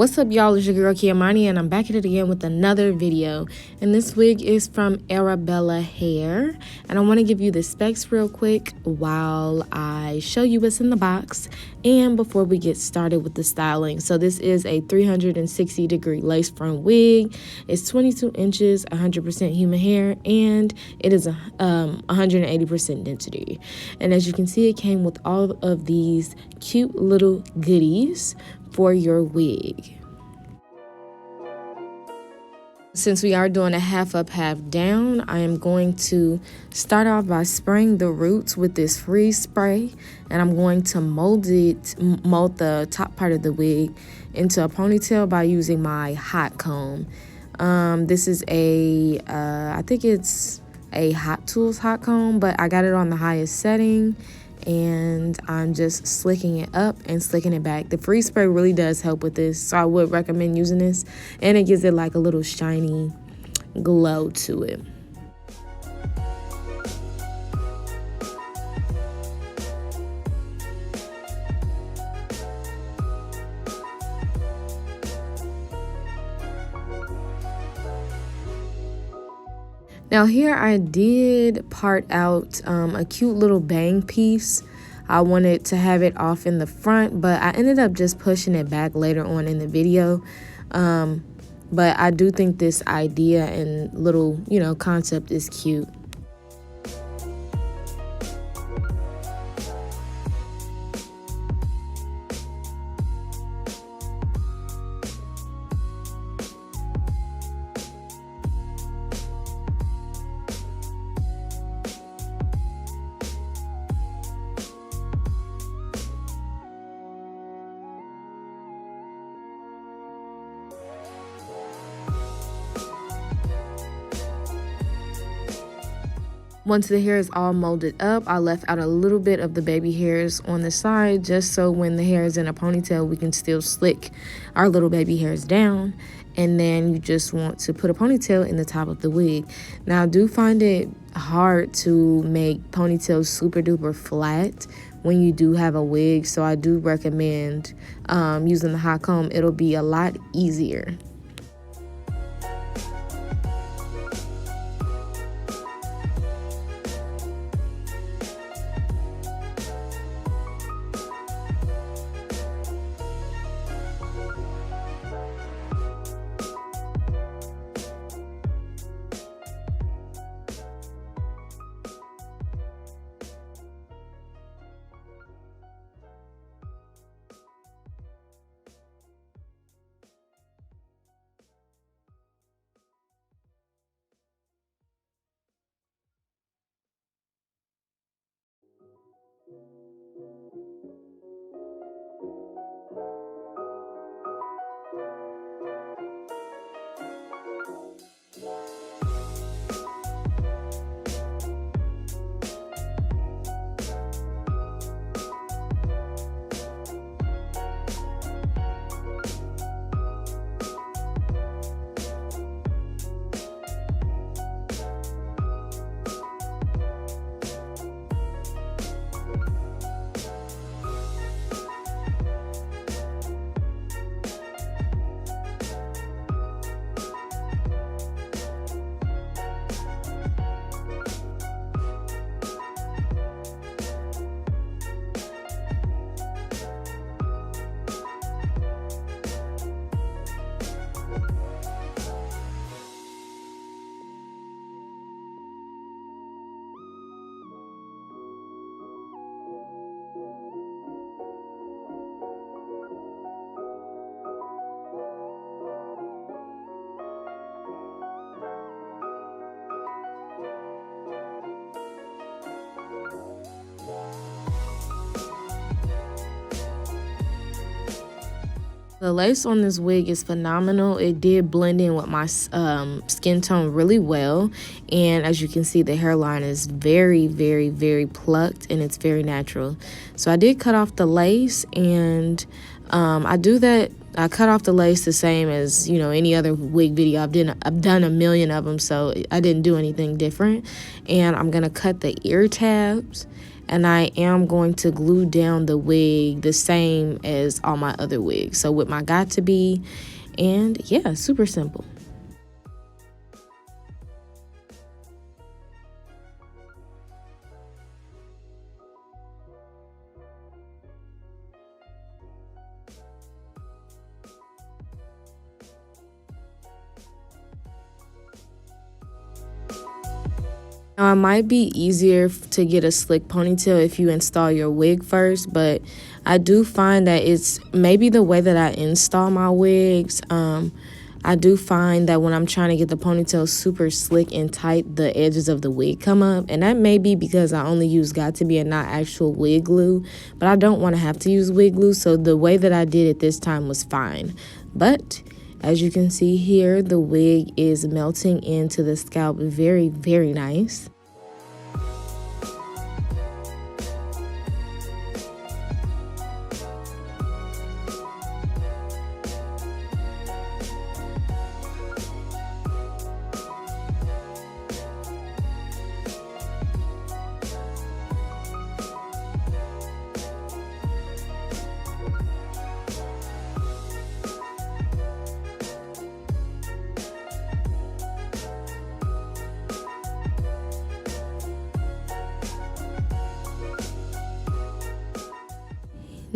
What's up, y'all? It's your girl Kiamani, and I'm back at it again with another video. And this wig is from Arabella Hair, and I want to give you the specs real quick while I show you what's in the box and before we get started with the styling. So this is a 360-degree lace front wig. It's 22 inches, 100% human hair, and it is 180% density. And as you can see, it came with all of these cute little goodies for your wig. Since we are doing a half up, half down, I am going to start off by spraying the roots with this freeze spray, and I'm going to mold the top part of the wig into a ponytail by using my hot comb. This is I think it's a Hot Tools hot comb, but I got it on the highest setting, and I'm just slicking it up and slicking it back. The freeze spray really does help with this, so I would recommend using this, and it gives it like a little shiny glow to it. Now here I did part out a cute little bang piece. I wanted to have it off in the front, but I ended up just pushing it back later on in the video. But I do think this idea and little, concept is cute. Once the hair is all molded up, I left out a little bit of the baby hairs on the side, just so when the hair is in a ponytail, we can still slick our little baby hairs down. And then you just want to put a ponytail in the top of the wig. Now, I do find it hard to make ponytails super duper flat when you do have a wig, so I do recommend using the hot comb. It'll be a lot easier. The lace on this wig is phenomenal. It did blend in with my skin tone really well. And as you can see, the hairline is very, very, very plucked, and it's very natural. So I did cut off the lace, and I cut off the lace the same as, any other wig video. I've done a million of them, so I didn't do anything different. And I'm going to cut the ear tabs And I am going to glue down the wig the same as all my other wigs. So with my Got To Be, and yeah, super simple. Now, it might be easier to get a slick ponytail if you install your wig first, but I do find that it's maybe the way that I install my wigs. I do find that when I'm trying to get the ponytail super slick and tight, the edges of the wig come up. And that may be because I only use Got To Be and not actual wig glue. But I don't want to have to use wig glue, so the way that I did it this time was fine. But as you can see here, the wig is melting into the scalp very, very nice.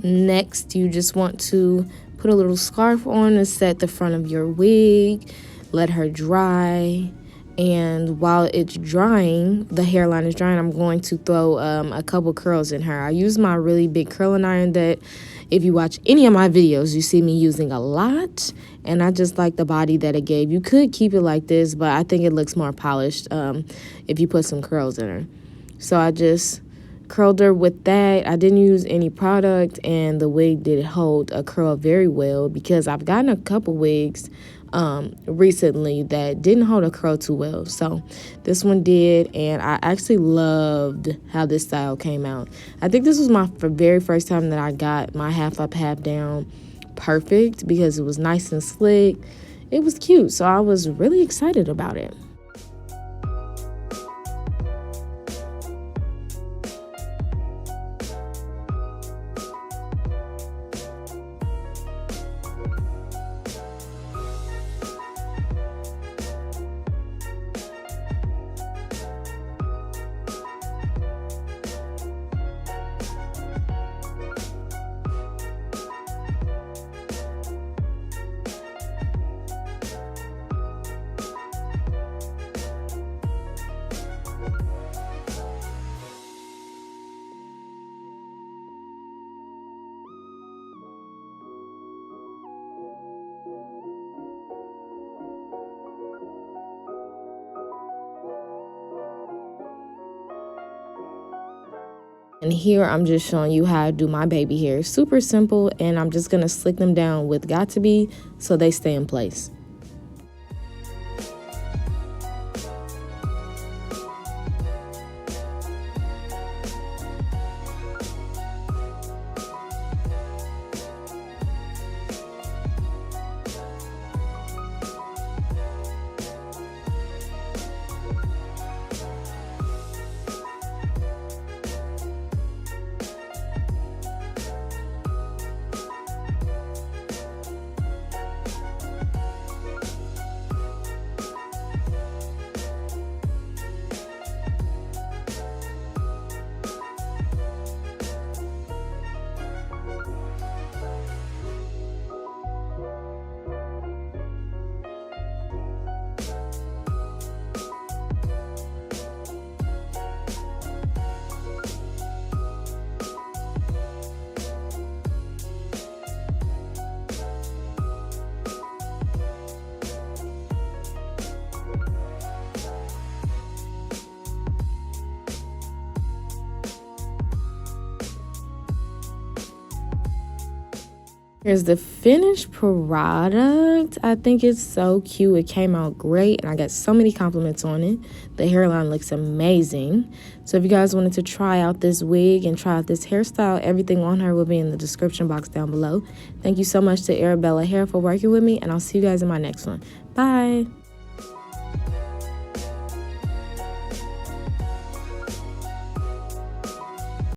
Next, you just want to put a little scarf on to set the front of your wig, let her dry, and while it's drying, the hairline is drying, I'm going to throw a couple curls in her. I use my really big curling iron that if you watch any of my videos, you see me using a lot, and I just like the body that it gave. You could keep it like this, but I think it looks more polished if you put some curls in her. So I just curled her with that. I didn't use any product, and the wig did hold a curl very well because I've gotten a couple wigs recently that didn't hold a curl too well. So this one did, and I actually loved how this style came out. I think this was my very first time that I got my half up, half down perfect because it was nice and slick. It was cute, so I was really excited about it. And here I'm just showing you how I do my baby hair. Super simple, and I'm just going to slick them down with Got To Be so they stay in place. Here's the finished product. I think it's so cute. It came out great, and I got so many compliments on it. The hairline looks amazing. So if you guys wanted to try out this wig and try out this hairstyle, everything on her will be in the description box down below. Thank you so much to Arabella Hair for working with me, and I'll see you guys in my next one. Bye.